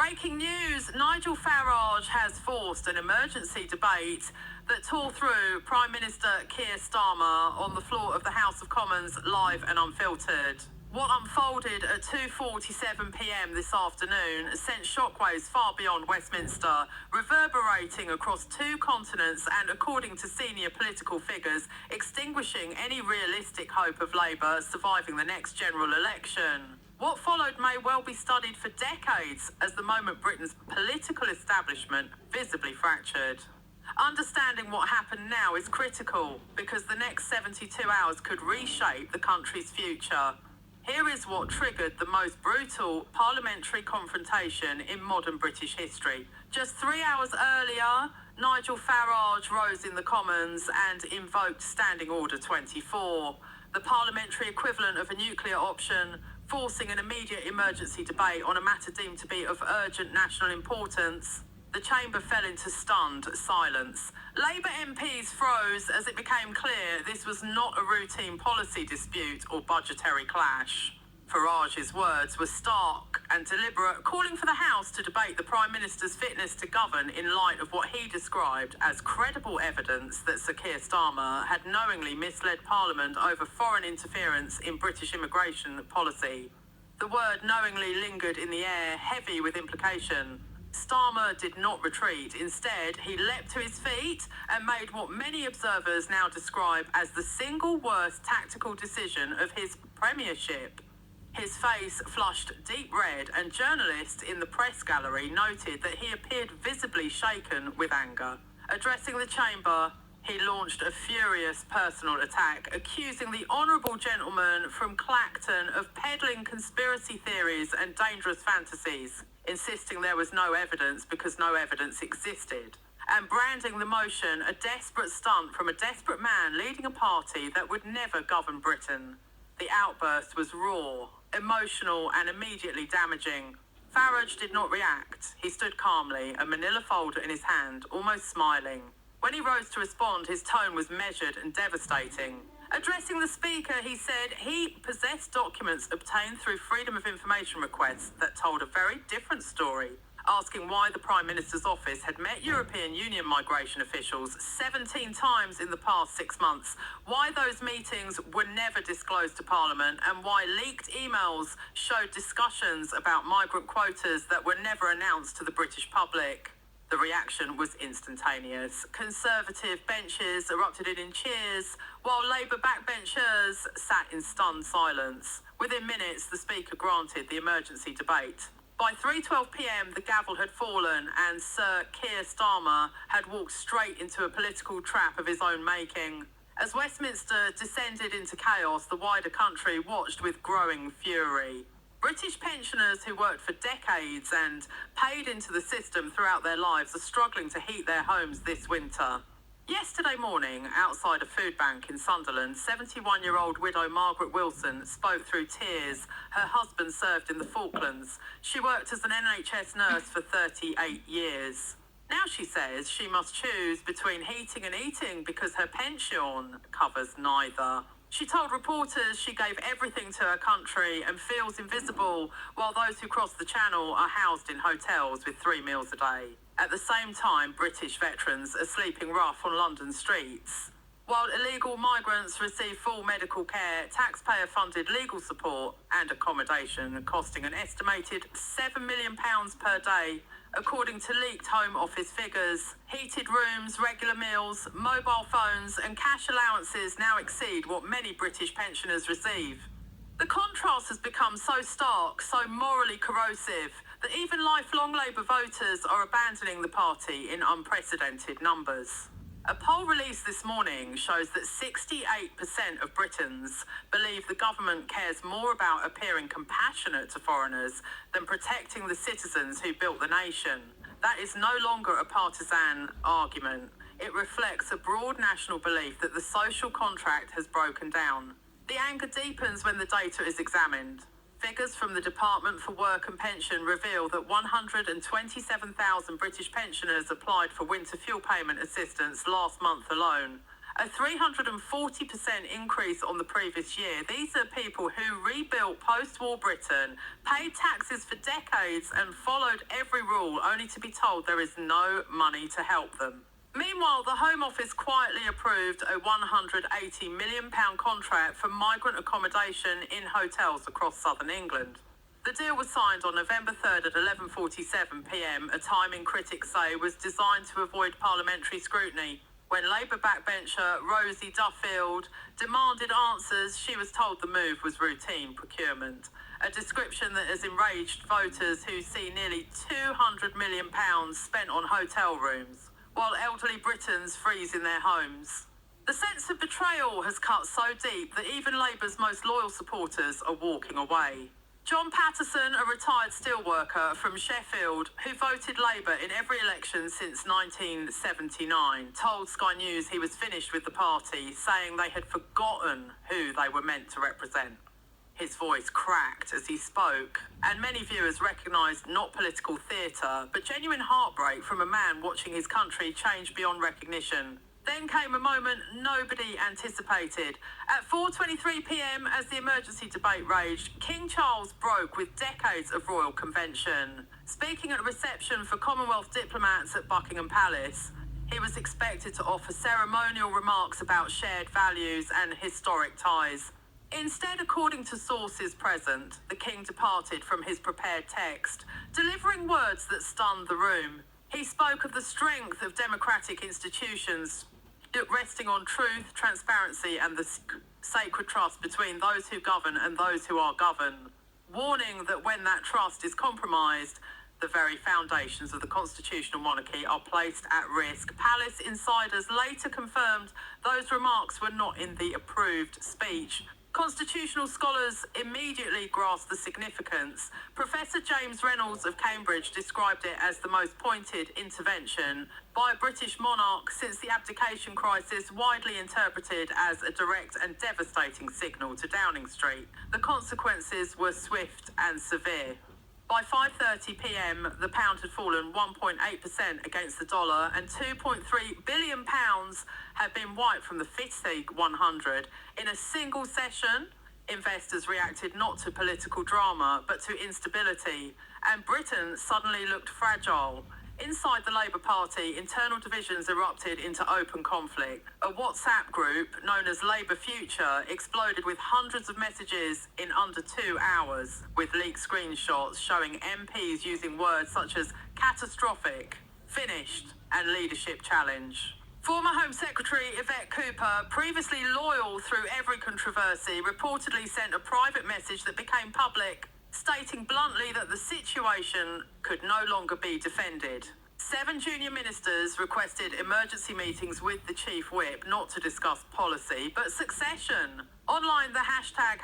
Breaking news, Nigel Farage has forced an emergency debate that tore through Prime Minister Keir Starmer on the floor of the House of Commons, live and unfiltered. What unfolded at 2:47 p.m. this afternoon sent shockwaves far beyond Westminster, reverberating across two continents and, according to senior political figures, extinguishing any realistic hope of Labour surviving the next general election. What followed may well be studied for decades as the moment Britain's political establishment visibly fractured. Understanding what happened now is critical because the next 72 hours could reshape the country's future. Here is what triggered the most brutal parliamentary confrontation in modern British history. Just 3 hours earlier, Nigel Farage rose in the Commons and invoked Standing Order 24, the parliamentary equivalent of a nuclear option, forcing an immediate emergency debate on a matter deemed to be of urgent national importance. The chamber fell into stunned silence. Labour MPs froze as it became clear this was not a routine policy dispute or budgetary clash. Farage's words were stark and deliberate, calling for the House to debate the Prime Minister's fitness to govern in light of what he described as credible evidence that Sir Keir Starmer had knowingly misled Parliament over foreign interference in British immigration policy. The word knowingly lingered in the air, heavy with implication. Starmer did not retreat. Instead, he leapt to his feet and made what many observers now describe as the single worst tactical decision of his premiership. His face flushed deep red, and journalists in the press gallery noted that he appeared visibly shaken with anger. Addressing the chamber, he launched a furious personal attack, accusing the honourable gentleman from Clacton of peddling conspiracy theories and dangerous fantasies, insisting there was no evidence because no evidence existed, and branding the motion a desperate stunt from a desperate man leading a party that would never govern Britain. The outburst was raw, emotional, and immediately damaging. Farage did not react. He stood calmly, a manila folder in his hand, almost smiling. When he rose to respond, his tone was measured and devastating. Addressing the Speaker, he said he possessed documents obtained through Freedom of Information requests that told a very different story, asking why the Prime Minister's office had met European Union migration officials 17 times in the past 6 months, why those meetings were never disclosed to Parliament, and why leaked emails showed discussions about migrant quotas that were never announced to the British public. The reaction was instantaneous. Conservative benches erupted in cheers, while Labour backbenchers sat in stunned silence. Within minutes, the Speaker granted the emergency debate. By 3:12 p.m, the gavel had fallen and Sir Keir Starmer had walked straight into a political trap of his own making. As Westminster descended into chaos, the wider country watched with growing fury. British pensioners who worked for decades and paid into the system throughout their lives are struggling to heat their homes this winter. Yesterday morning, outside a food bank in Sunderland, 71-year-old widow Margaret Wilson spoke through tears. Her husband served in the Falklands. She worked as an NHS nurse for 38 years. Now she says she must choose between heating and eating because her pension covers neither. She told reporters she gave everything to her country and feels invisible, while those who cross the channel are housed in hotels with 3 meals a day. At the same time, British veterans are sleeping rough on London streets. While illegal migrants receive full medical care, taxpayer-funded legal support and accommodation costing an estimated £7 million per day. According to leaked Home Office figures, heated rooms, regular meals, mobile phones and cash allowances now exceed what many British pensioners receive. The contrast has become so stark, so morally corrosive, that even lifelong Labour voters are abandoning the party in unprecedented numbers. A poll released this morning shows that 68% of Britons believe the government cares more about appearing compassionate to foreigners than protecting the citizens who built the nation. That is no longer a partisan argument. It reflects a broad national belief that the social contract has broken down. The anger deepens when the data is examined. Figures from the Department for Work and Pension reveal that 127,000 British pensioners applied for winter fuel payment assistance last month alone. A 340% increase on the previous year. These are people who rebuilt post-war Britain, paid taxes for decades and followed every all, only to be told there is no money to help them. Meanwhile, the Home Office quietly approved a £180 million contract for migrant accommodation in hotels across southern England. The deal was signed on November 3rd at 11:47pm, a timing critics say was designed to avoid parliamentary scrutiny. When Labour backbencher Rosie Duffield demanded answers, she was told the move was routine procurement, a description that has enraged voters who see nearly £200 million spent on hotel rooms, while elderly Britons freeze in their homes. The sense of betrayal has cut so deep that even Labour's most loyal supporters are walking away. John Patterson, a retired steelworker from Sheffield who voted Labour in every election since 1979, told Sky News he was finished with the party, saying they had forgotten who they were meant to represent. His voice cracked as he spoke, and many viewers recognised not political theatre, but genuine heartbreak from a man watching his country change beyond recognition. Then came a moment nobody anticipated. At 4:23pm, as the emergency debate raged, King Charles broke with decades of royal convention. Speaking at a reception for Commonwealth diplomats at Buckingham Palace, he was expected to offer ceremonial remarks about shared values and historic ties. Instead, according to sources present, the King departed from his prepared text, delivering words that stunned the room. He spoke of the strength of democratic institutions, resting on truth, transparency and the sacred trust between those who govern and those who are governed, warning that when that trust is compromised, the very foundations of the constitutional monarchy are placed at risk. Palace insiders later confirmed those remarks were not in the approved speech. Constitutional scholars immediately grasped the significance. Professor James Reynolds of Cambridge described it as the most pointed intervention by a British monarch since the abdication crisis, widely interpreted as a direct and devastating signal to Downing Street. The consequences were swift and severe. By 5:30pm, the pound had fallen 1.8% against the dollar, and £2.3 billion had been wiped from the FTSE 100 in a single session. Investors reacted not to political drama, but to instability, and Britain suddenly looked fragile. Inside the Labour Party, internal divisions erupted into open conflict. A WhatsApp group known as Labour Future exploded with hundreds of messages in under 2 hours, with leaked screenshots showing MPs using words such as catastrophic, finished, and leadership challenge. Former Home Secretary Yvette Cooper, previously loyal through every controversy, reportedly sent a private message that became public, stating bluntly that the situation could no longer be defended. 7 junior ministers requested emergency meetings with the chief whip, not to discuss policy, but succession. Online, the hashtag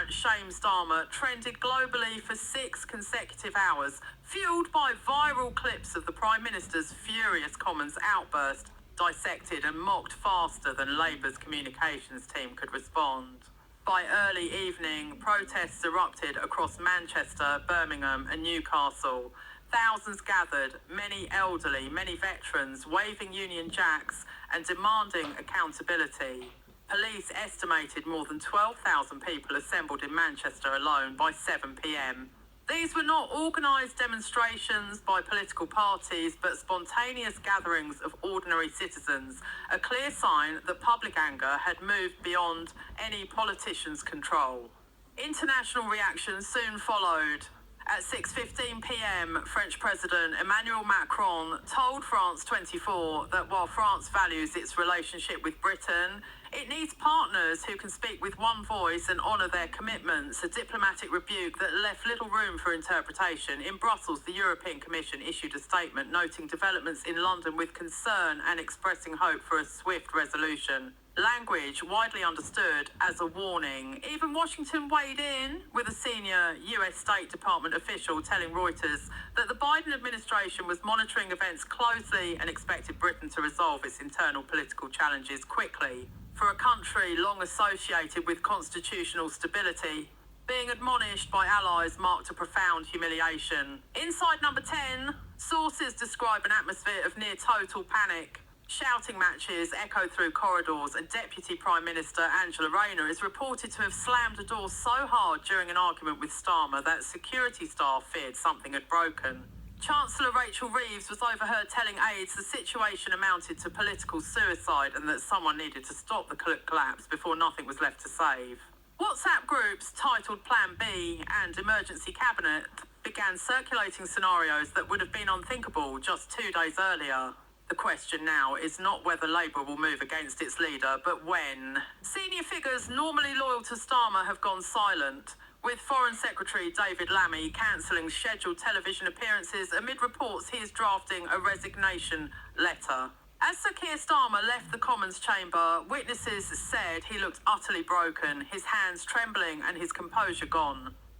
#ShameStarmer trended globally for 6 consecutive hours, fueled by viral clips of the Prime Minister's furious Commons outburst, dissected and mocked faster than Labour's communications team could respond. By early evening, protests erupted across Manchester, Birmingham and Newcastle. Thousands gathered, many elderly, many veterans, waving Union Jacks and demanding accountability. Police estimated more than 12,000 people assembled in Manchester alone by 7pm. These were not organised demonstrations by political parties, but spontaneous gatherings of ordinary citizens, a clear sign that public anger had moved beyond any politician's control. International reaction soon followed. At 6:15pm, French President Emmanuel Macron told France 24 that while France values its relationship with Britain, it needs partners who can speak with one voice and honour their commitments, a diplomatic rebuke that left little room for interpretation. In Brussels, the European Commission issued a statement noting developments in London with concern and expressing hope for a swift resolution. Language widely understood as a warning. Even Washington weighed in, with a senior US State Department official telling Reuters that the Biden administration was monitoring events closely and expected Britain to resolve its internal political challenges quickly. For a country long associated with constitutional stability, being admonished by allies marked a profound humiliation. Inside number 10, sources describe an atmosphere of near total panic. Shouting matches echo through corridors, and Deputy Prime Minister Angela Rayner is reported to have slammed a door so hard during an argument with Starmer that security staff feared something had broken. Chancellor Rachel Reeves was overheard telling aides the situation amounted to political suicide and that someone needed to stop the collapse before nothing was left to save. WhatsApp groups titled Plan B and Emergency Cabinet began circulating scenarios that would have been unthinkable just 2 days earlier. The question now is not whether Labour will move against its leader, but when. Senior figures normally loyal to Starmer have gone silent, with Foreign Secretary David Lammy cancelling scheduled television appearances amid reports he is drafting a resignation letter. As Sir Keir Starmer left the Commons chamber, witnesses said he looked utterly broken, his hands trembling and his composure gone.